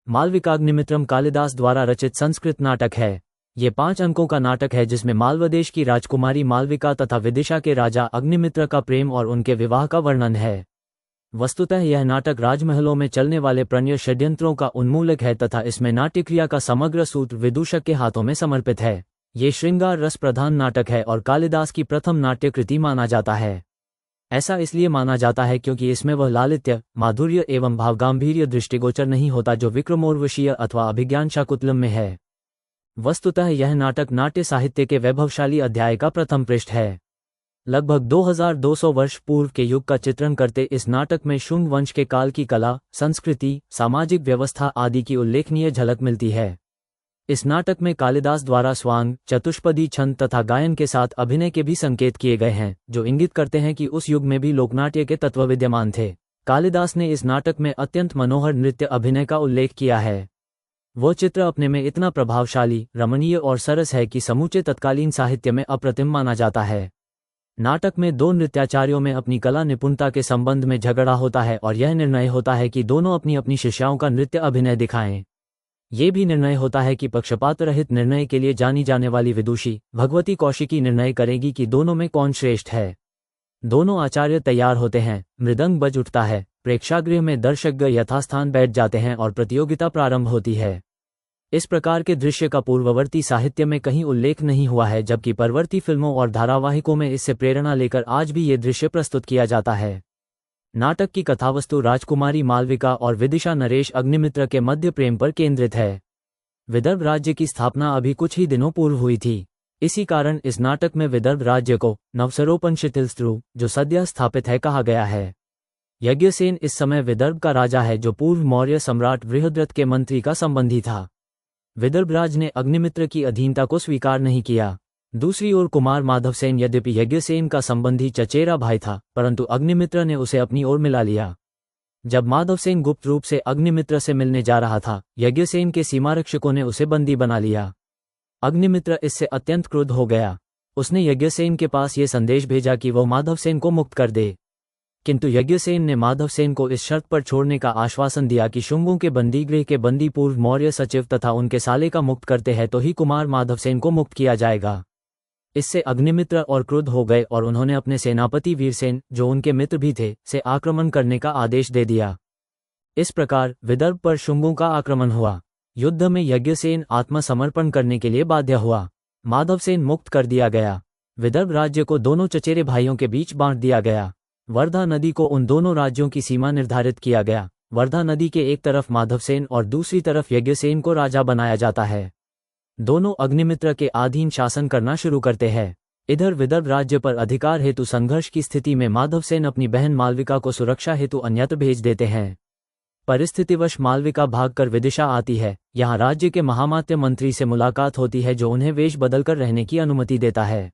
मालविकाग्निमित्रम कालिदास द्वारा रचित संस्कृत नाटक है। ये 5 अंकों का नाटक है जिसमें मालवदेश की राजकुमारी मालविका तथा विदिशा के राजा अग्निमित्र का प्रेम और उनके विवाह का वर्णन है। वस्तुतः यह नाटक राजमहलों में चलने वाले प्रणय षड्यंत्रों का उन्मूलक है तथा इसमें नाट्यक्रिया का समग्र सूत्र विदूषक के हाथों में समर्पित है। ये श्रृंगार रस प्रधान नाटक है और कालिदास की प्रथम नाट्यकृति माना जाता है। ऐसा इसलिए माना जाता है क्योंकि इसमें वह लालित्य, माधुर्य एवं भावगांभीर्य दृष्टिगोचर नहीं होता जो विक्रमोर्वशीय अथवा अभिज्ञान शाकुंतलम में है। वस्तुतः यह नाटक नाट्य साहित्य के वैभवशाली अध्याय का प्रथम पृष्ठ है। लगभग 2200 वर्ष पूर्व के युग का चित्रण करते इस नाटक में शुंग वंश के काल की कला, संस्कृति, सामाजिक व्यवस्था आदि की उल्लेखनीय झलक मिलती है। इस नाटक में कालिदास द्वारा स्वांग, चतुष्पदी छंद तथा गायन के साथ अभिनय के भी संकेत किए गए हैं, जो इंगित करते हैं कि उस युग में भी लोकनाट्य के तत्व विद्यमान थे। कालिदास ने इस नाटक में अत्यंत मनोहर नृत्य अभिनय का उल्लेख किया है। वो चित्र अपने में इतना प्रभावशाली, रमणीय और सरस है कि समूचे तत्कालीन साहित्य में अप्रतिम माना जाता है। नाटक में 2 नृत्याचार्यों में अपनी कला निपुणता के संबंध में झगड़ा होता है और यह निर्णय होता है कि दोनों अपनी अपनी शिष्याओं का नृत्य अभिनय दिखाएं। ये भी निर्णय होता है कि पक्षपात रहित निर्णय के लिए जानी जाने वाली विदुषी भगवती कौशिकी निर्णय करेगी कि दोनों में कौन श्रेष्ठ है। दोनों आचार्य तैयार होते हैं, मृदंग बज उठता है, प्रेक्षागृह में दर्शकगण यथास्थान बैठ जाते हैं और प्रतियोगिता प्रारंभ होती है। इस प्रकार के दृश्य का पूर्ववर्ती साहित्य में कहीं उल्लेख नहीं हुआ है, जबकि परवर्ती फिल्मों और धारावाहिकों में इससे प्रेरणा लेकर आज भी ये दृश्य प्रस्तुत किया जाता है। नाटक की कथावस्तु राजकुमारी मालविका और विदिशा नरेश अग्निमित्र के मध्य प्रेम पर केंद्रित है। विदर्भ राज्य की स्थापना अभी कुछ ही दिनों पूर्व हुई थी। इसी कारण इस नाटक में विदर्भ राज्य को नवसरोपनिषत्तिलस्त्रु, जो सद्य स्थापित है, कहा गया है। यज्ञसेन इस समय विदर्भ का राजा है, जो पूर्व मौर्य सम्राट बृहद्रथ के मंत्री का संबंधी था। विदर्भराज ने अग्निमित्र की अधीनता को स्वीकार नहीं किया। दूसरी ओर कुमार माधवसेन यद्यपि यज्ञसेन का संबंधी चचेरा भाई था, परंतु अग्निमित्र ने उसे अपनी ओर मिला लिया। जब माधवसेन गुप्त रूप से अग्निमित्र से मिलने जा रहा था, यज्ञसेन के सीमारक्षकों ने उसे बंदी बना लिया। अग्निमित्र इससे अत्यंत क्रुद्ध हो गया। उसने यज्ञसेन के पास ये संदेश भेजा कि वह माधवसेन को मुक्त कर दे, किंतु यज्ञसेन ने माधवसेन को इस शर्त पर छोड़ने का आश्वासन दिया कि शुंगों के बंदीगृह के बंदी पूर्व मौर्य सचिव तथा उनके साले का मुक्त करते हैं तो ही कुमार माधवसेन को मुक्त किया जाएगा। इससे अग्निमित्र और क्रुद्ध हो गए और उन्होंने अपने सेनापति वीरसेन, जो उनके मित्र भी थे, से आक्रमण करने का आदेश दे दिया। इस प्रकार विदर्भ पर शुंगों का आक्रमण हुआ। युद्ध में यज्ञसेन आत्मसमर्पण करने के लिए बाध्य हुआ। माधवसेन मुक्त कर दिया गया। विदर्भ राज्य को दोनों चचेरे भाइयों के बीच बांट दिया गया। वर्धा नदी को उन दोनों राज्यों की सीमा निर्धारित किया गया। वर्धा नदी के एक तरफ माधवसेन और दूसरी तरफ यज्ञसेन को राजा बनाया जाता है। दोनों अग्निमित्र के अधीन शासन करना शुरू करते हैं। इधर विदर्भ राज्य पर अधिकार हेतु संघर्ष की स्थिति में माधवसेन अपनी बहन मालविका को सुरक्षा हेतु अन्यत्र भेज देते हैं। परिस्थितिवश मालविका भागकर विदिशा आती है। यहाँ राज्य के महामात्य मंत्री से मुलाकात होती है, जो उन्हें वेश बदलकर रहने की अनुमति देता है।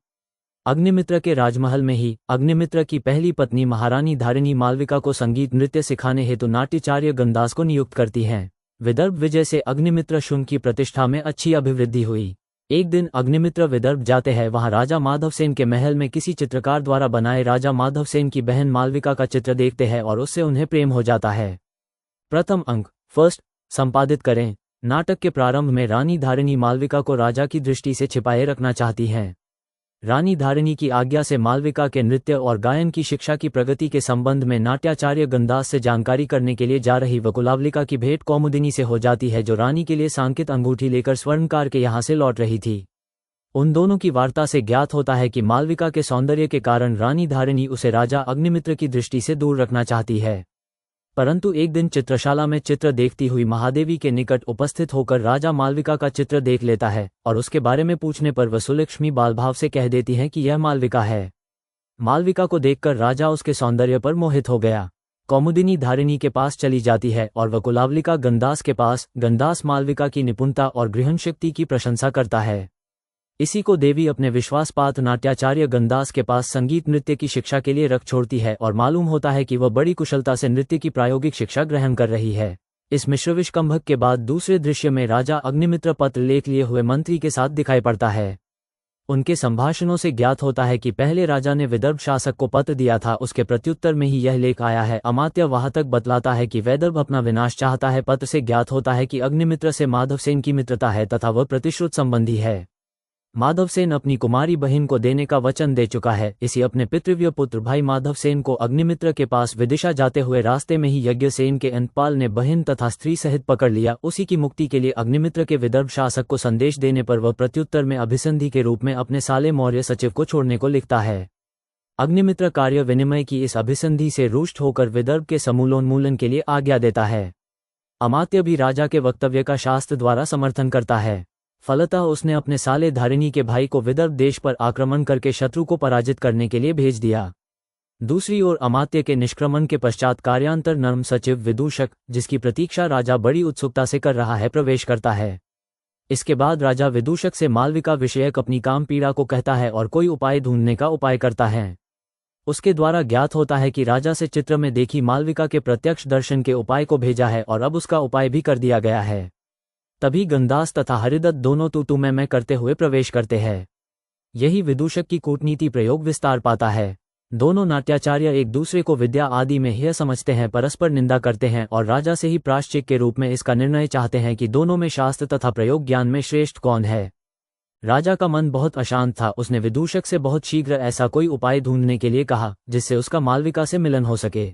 अग्निमित्र के राजमहल में ही अग्निमित्र की पहली पत्नी महारानी धारिणी मालविका को संगीत नृत्य सिखाने हेतु नाट्याचार्य गंधदास को नियुक्त करती हैं। विदर्भ विजय से अग्निमित्र शुंग की प्रतिष्ठा में अच्छी अभिवृद्धि हुई। एक दिन अग्निमित्र विदर्भ जाते हैं। वहां राजा माधवसेन के महल में किसी चित्रकार द्वारा बनाए राजा माधवसेन की बहन मालविका का चित्र देखते हैं और उससे उन्हें प्रेम हो जाता है। प्रथम अंक फर्स्ट संपादित करें। नाटक के प्रारंभ में रानी धारिणी मालविका को राजा की दृष्टि से छिपाए रखना चाहती हैं। रानी धारिणी की आज्ञा से मालविका के नृत्य और गायन की शिक्षा की प्रगति के संबंध में नाट्याचार्य गंधदास से जानकारी करने के लिए जा रही वकुलावलिका की भेंट कौमुदिनी से हो जाती है, जो रानी के लिए सांकेत अंगूठी लेकर स्वर्णकार के यहाँ से लौट रही थी। उन दोनों की वार्ता से ज्ञात होता है कि मालविका के सौंदर्य के कारण रानी धारिणी उसे राजा अग्निमित्र की दृष्टि से दूर रखना चाहती है। परंतु एक दिन चित्रशाला में चित्र देखती हुई महादेवी के निकट उपस्थित होकर राजा मालविका का चित्र देख लेता है और उसके बारे में पूछने पर वह सुलक्ष्मी बालभाव से कह देती हैं कि यह मालविका है। मालविका को देखकर राजा उसके सौंदर्य पर मोहित हो गया। कौमुदिनी धारिणी के पास चली जाती है और वकुलावलिका गंधदास के पास। गंधदास मालविका की निपुणता और गृहणशक्ति की प्रशंसा करता है। इसी को देवी अपने विश्वासपात्र नाट्याचार्य गंधदास के पास संगीत नृत्य की शिक्षा के लिए रख छोड़ती है और मालूम होता है कि वह बड़ी कुशलता से नृत्य की प्रायोगिक शिक्षा ग्रहण कर रही है। इस मिश्रविष्कंभक के बाद दूसरे दृश्य में राजा अग्निमित्र पत्र लेख लिए हुए मंत्री के साथ दिखाई पड़ता है। उनके संभाषणों से ज्ञात होता है कि पहले राजा ने विदर्भ शासक को पत्र दिया था, उसके प्रत्युत्तर में ही यह लेख आया है। अमात्य वाहतक बतलाता है कि वैदर्भ अपना विनाश चाहता है। पत्र से ज्ञात होता है कि अग्निमित्र से माधवसेन की मित्रता है तथा वह प्रतिश्रुत संबंधी है। माधवसेन अपनी कुमारी बहन को देने का वचन दे चुका है। इसी अपने पितृव्य पुत्र भाई माधवसेन को अग्निमित्र के पास विदिशा जाते हुए रास्ते में ही यज्ञसेन के अंतपाल ने बहन तथा स्त्री सहित पकड़ लिया। उसी की मुक्ति के लिए अग्निमित्र के विदर्भ शासक को संदेश देने पर वह प्रत्युत्तर में अभिसंधि के रूप में अपने साले मौर्य सचिव को छोड़ने को लिखता है। अग्निमित्र कार्य विनिमय की इस अभिसंधि से रुष्ट होकर विदर्भ के समूलोन्मूलन के लिए आज्ञा देता है। अमात्य भी राजा के वक्तव्य का शास्त्र द्वारा समर्थन करता है। फलतः उसने अपने साले धारिणी के भाई को विदर्भ देश पर आक्रमण करके शत्रु को पराजित करने के लिए भेज दिया। दूसरी ओर अमात्य के निष्क्रमण के पश्चात कार्यांतर नर्म सचिव विदूषक, जिसकी प्रतीक्षा राजा बड़ी उत्सुकता से कर रहा है, प्रवेश करता है। इसके बाद राजा विदूषक से मालविका विषयक अपनी काम पीड़ा को कहता है और कोई उपाय ढूंढने का उपाय करता है। उसके द्वारा ज्ञात होता है कि राजा से चित्र में देखी मालविका के प्रत्यक्ष दर्शन के उपाय को भेजा है और अब उसका उपाय भी कर दिया गया है। तभी गंदास तथा हरिदत्त दोनों तू मैं करते हुए प्रवेश करते हैं। यही विदूषक की कूटनीति प्रयोग विस्तार पाता है। दोनों नाट्याचार्य एक दूसरे को विद्या आदि में यह समझते हैं, परस्पर निंदा करते हैं और राजा से ही प्रायश्चित के रूप में इसका निर्णय चाहते हैं कि दोनों में शास्त्र तथा प्रयोग ज्ञान में श्रेष्ठ कौन है। राजा का मन बहुत अशांत था। उसने विदूषक से बहुत शीघ्र ऐसा कोई उपाय ढूंढने के लिए कहा जिससे उसका मालविका से मिलन हो सके।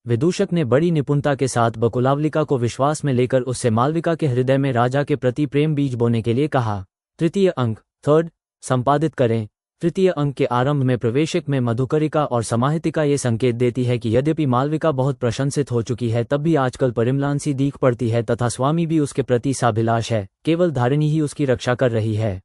विदूषक ने बड़ी निपुणता के साथ बकुलावलिका को विश्वास में लेकर उससे मालविका के हृदय में राजा के प्रति प्रेम बीज बोने के लिए कहा। तृतीय अंक थर्ड संपादित करें। तृतीय अंक के आरंभ में प्रवेशक में मधुकरिका और समाहितिका ये संकेत देती है कि यद्यपि मालविका बहुत प्रशंसित हो चुकी है, तब भी आजकल परिम्लांसी दीख पड़ती है तथा स्वामी भी उसके प्रति साभिलाष है। केवल धारिणी ही उसकी रक्षा कर रही है।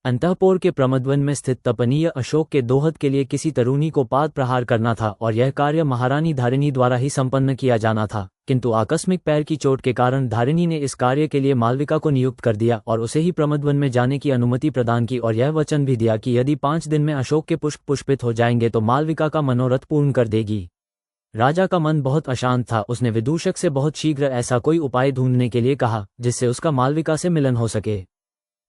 अंतःपुर के प्रमदवन में स्थित तपनीय अशोक के दोहद के लिए किसी तरुणी को पाद प्रहार करना था और यह कार्य महारानी धारिणी द्वारा ही संपन्न किया जाना था, किंतु आकस्मिक पैर की चोट के कारण धारिणी ने इस कार्य के लिए मालविका को नियुक्त कर दिया और उसे ही प्रमदवन में जाने की अनुमति प्रदान की और यह वचन भी दिया कि यदि 5 दिन में अशोक के पुष्प पुष्पित हो जाएंगे तो मालविका का मनोरथ पूर्ण कर देगी। राजा का मन बहुत अशांत था। उसने विदूषक से बहुत शीघ्र ऐसा कोई उपाय ढूंढने के लिए कहा जिससे उसका मालविका से मिलन हो सके।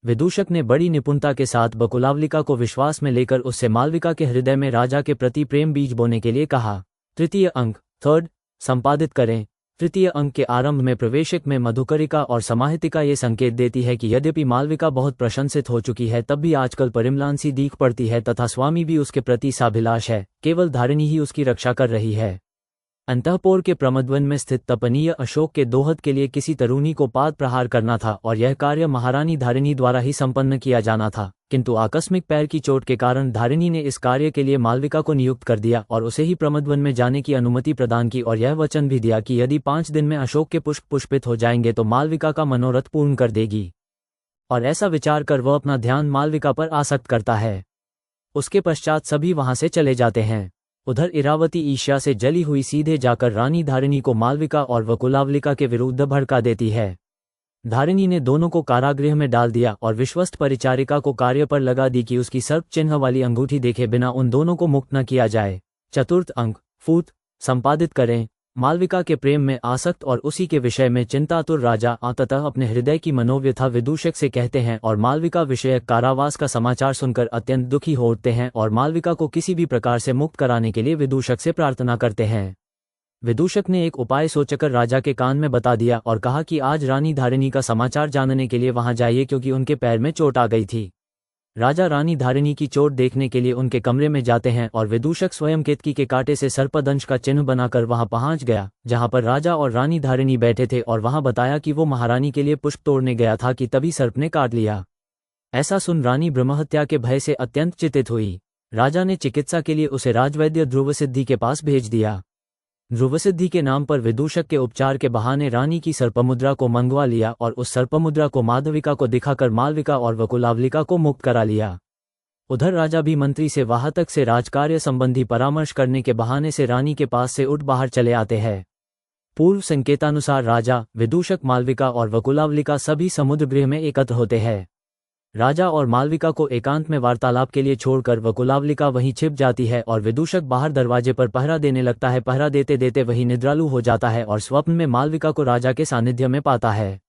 विदूषक ने बड़ी निपुणता के साथ बकुलावलिका को विश्वास में लेकर उससे मालविका के हृदय में राजा के प्रति प्रेम बीज बोने के लिए कहा। तृतीय अंक थर्ड संपादित करें। तृतीय अंक के आरंभ में प्रवेशक में मधुकरिका और समाहितिका ये संकेत देती है कि यद्यपि मालविका बहुत प्रशंसित हो चुकी है, तब भी आजकल परिम्लांसी दीख पड़ती है तथा स्वामी भी उसके प्रति साभिलाष है। केवल धारिणी ही उसकी रक्षा कर रही है। अंतःपुर के प्रमदवन में स्थित तपनीय अशोक के दोहद के लिए किसी तरुणी को पाद प्रहार करना था और यह कार्य महारानी धारिणी द्वारा ही संपन्न किया जाना था, किंतु आकस्मिक पैर की चोट के कारण धारिणी ने इस कार्य के लिए मालविका को नियुक्त कर दिया और उसे ही प्रमदवन में जाने की अनुमति प्रदान की और यह वचन भी दिया कि यदि 5 दिन में अशोक के पुष्प पुष्पित हो जाएंगे तो मालविका का मनोरथ पूर्ण कर देगी। और ऐसा विचार कर वह अपना ध्यान मालविका पर आसक्त करता है। उसके पश्चात सभी वहां से चले जाते हैं। उधर इरावती ईर्ष्या से जली हुई सीधे जाकर रानी धारिणी को मालविका और वकुलावलिका के विरुद्ध भड़का देती है। धारिणी ने दोनों को कारागृह में डाल दिया और विश्वस्त परिचारिका को कार्य पर लगा दी कि उसकी सर्प चिन्ह वाली अंगूठी देखे बिना उन दोनों को मुक्त न किया जाए। चतुर्थ अंक फूट संपादित करें। मालविका के प्रेम में आसक्त और उसी के विषय में चिंतातुर राजा अंततः अपने हृदय की मनोव्यथा विदूषक से कहते हैं और मालविका विषयक कारावास का समाचार सुनकर अत्यंत दुखी हो उठते हैं और मालविका को किसी भी प्रकार से मुक्त कराने के लिए विदूषक से प्रार्थना करते हैं। विदूषक ने एक उपाय सोचकर राजा के कान में बता दिया और कहा कि आज रानी धारिणी का समाचार जानने के लिए वहां जाइए, क्योंकि उनके पैर में चोट आ गई थी। राजा रानी धारिणी की चोट देखने के लिए उनके कमरे में जाते हैं और विदूषक स्वयं केतकी के कांटे से सर्पदंश का चिन्ह बनाकर वहां पहुंच गया, जहां पर राजा और रानी धारिणी बैठे थे, और वहां बताया कि वो महारानी के लिए पुष्प तोड़ने गया था कि तभी सर्प ने काट लिया। ऐसा सुन रानी ब्रह्महत्या के भय से अत्यंत चिंतित हुई। राजा ने चिकित्सा के लिए उसे राजवैद्य ध्रुवसिद्धि के पास भेज दिया। ध्रुवसिद्धि के नाम पर विदूषक के उपचार के बहाने रानी की सर्पमुद्रा को मंगवा लिया और उस सर्पमुद्रा को माधविका को दिखाकर मालविका और वकुलावलिका को मुक्त करा लिया। उधर राजा भी मंत्री से वाहतक से राजकार्य संबंधी परामर्श करने के बहाने से रानी के पास से उठ बाहर चले आते हैं। पूर्व संकेतानुसार राजा, विदूषक, मालविका और वकुलावलिका सभी समुद्र गृह में एकत्र होते हैं। राजा और मालविका को एकांत में वार्तालाप के लिए छोड़कर वकुलावलिका वहीं छिप जाती है और विदूषक बाहर दरवाजे पर पहरा देने लगता है। पहरा देते देते वही निद्रालु हो जाता है और स्वप्न में मालविका को राजा के सानिध्य में पाता है।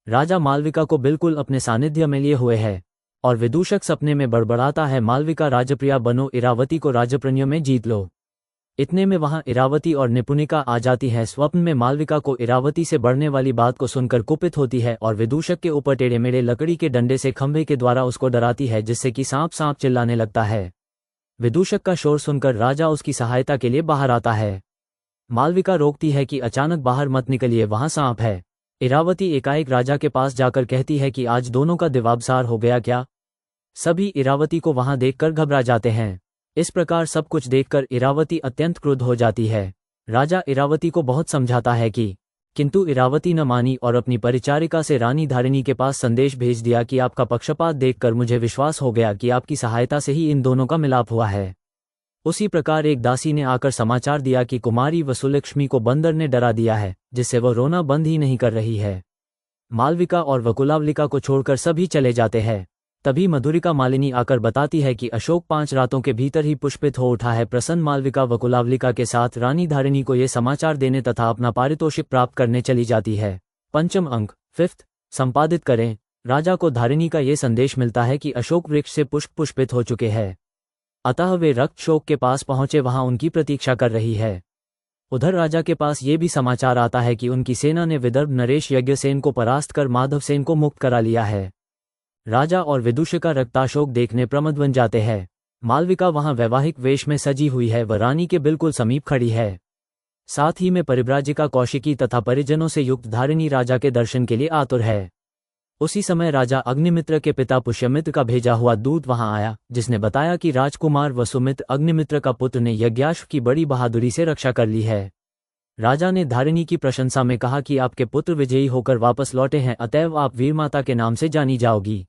राजा मालविका को बिल्कुल अपने सानिध्य में लिए हुए है और विदूषक सपने में बड़बड़ाता है, मालविका राजप्रिया बनो, इरावती को राजप्रणयों में जीत लो। इतने में वहां इरावती और निपुणिका आ जाती हैं। स्वप्न में मालविका को इरावती से बढ़ने वाली बात को सुनकर कुपित होती है और विदूषक के ऊपर टेढ़े मेढ़े लकड़ी के डंडे से खंभे के द्वारा उसको डराती है, जिससे कि सांप सांप चिल्लाने लगता है। विदूषक का शोर सुनकर राजा उसकी सहायता के लिए बाहर आता है। मालविका रोकती है कि अचानक बाहर मत निकलिए, वहां सांप है। इरावती एकाएक राजा के पास जाकर कहती है कि आज दोनों का दिवाबसार हो गया क्या। सभी इरावती को वहां देखकर घबरा जाते हैं। इस प्रकार सब कुछ देखकर इरावती अत्यंत क्रुद्ध हो जाती है। राजा इरावती को बहुत समझाता है किंतु इरावती न मानी और अपनी परिचारिका से रानी धारिणी के पास संदेश भेज दिया कि आपका पक्षपात देखकर मुझे विश्वास हो गया कि आपकी सहायता से ही इन दोनों का मिलाप हुआ है। उसी प्रकार एक दासी ने आकर समाचार दिया कि कुमारी वसुलक्ष्मी को बंदर ने डरा दिया है, जिससे वह रोना बंद ही नहीं कर रही है। मालविका और वकुलावलिका को छोड़कर सभी चले जाते हैं। तभी मधुरिका मालिनी आकर बताती है कि अशोक 5 रातों के भीतर ही पुष्पित हो उठा है। प्रसन्न मालविका वकुलावलिका के साथ रानी धारिणी को ये समाचार देने तथा अपना पारितोषिक प्राप्त करने चली जाती है। पंचम अंक 5th संपादित करें। राजा को धारिणी का ये संदेश मिलता है कि अशोक वृक्ष से पुष्प पुष्पित हो चुके हैं, अतः वे रक्त शोक के पास पहुंचे वहां उनकी प्रतीक्षा कर रही है। उधर राजा के पास ये भी समाचार आता है कि उनकी सेना ने विदर्भ नरेश यज्ञसेन को परास्त कर माधवसेन को मुक्त करा लिया है। राजा और विदूषिका रक्ताशोक देखने प्रमद बन जाते हैं। मालविका वहां वैवाहिक वेश में सजी हुई है, वह रानी के बिल्कुल समीप खड़ी है। साथ ही में परिव्राजिका कौशिकी तथा परिजनों से युक्त धारिणी राजा के दर्शन के लिए आतुर है। उसी समय राजा अग्निमित्र के पिता पुष्यमित्र का भेजा हुआ दूत वहां आया, जिसने बताया कि राजकुमार वसुमित्र अग्निमित्र का पुत्र ने यज्ञाश्व की बड़ी बहादुरी से रक्षा कर ली है। राजा ने धारिणी की प्रशंसा में कहा कि आपके पुत्र विजयी होकर वापस लौटे हैं, अतएव आप वीरमाता के नाम से जानी जाओगी।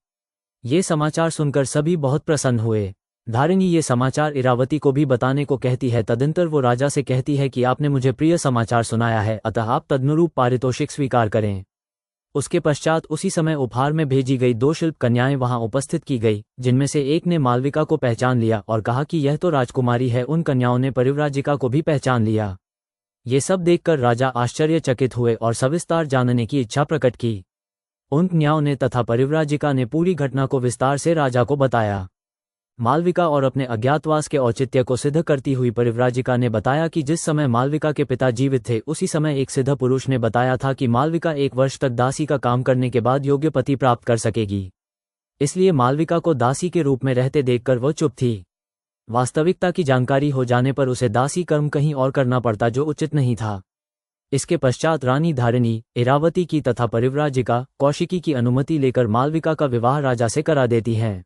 ये समाचार सुनकर सभी बहुत प्रसन्न हुए। धारिणी ये समाचार इरावती को भी बताने को कहती है। तदंतर वो राजा से कहती है कि आपने मुझे प्रिय समाचार सुनाया है, अतः आप तदनुरूप पारितोषिक स्वीकार करें। उसके पश्चात उसी समय उपहार में भेजी गई 2 शिल्प कन्याएं वहां उपस्थित की गई, जिनमें से एक ने मालविका को पहचान लिया और कहा कि यह तो राजकुमारी है। उन कन्याओं ने परिव्राजिका को भी पहचान लिया। ये सब देखकर राजा आश्चर्यचकित हुए और सविस्तार जानने की इच्छा प्रकट की। उन कन्याओं ने तथा परिव्राजिका ने पूरी घटना को विस्तार से राजा को बताया। मालविका और अपने अज्ञातवास के औचित्य को सिद्ध करती हुई परिव्राजिका ने बताया कि जिस समय मालविका के पिता जीवित थे, उसी समय एक सिद्ध पुरुष ने बताया था कि मालविका 1 वर्ष तक दासी का काम करने के बाद योग्य पति प्राप्त कर सकेगी। इसलिए मालविका को दासी के रूप में रहते देखकर वह चुप थी। वास्तविकता की जानकारी हो जाने पर उसे दासी कर्म कहीं और करना पड़ता, जो उचित नहीं था। इसके पश्चात रानी धारिणी, इरावती की तथा परिव्राजिका कौशिकी की अनुमति लेकर मालविका का विवाह राजा से करा देती हैं।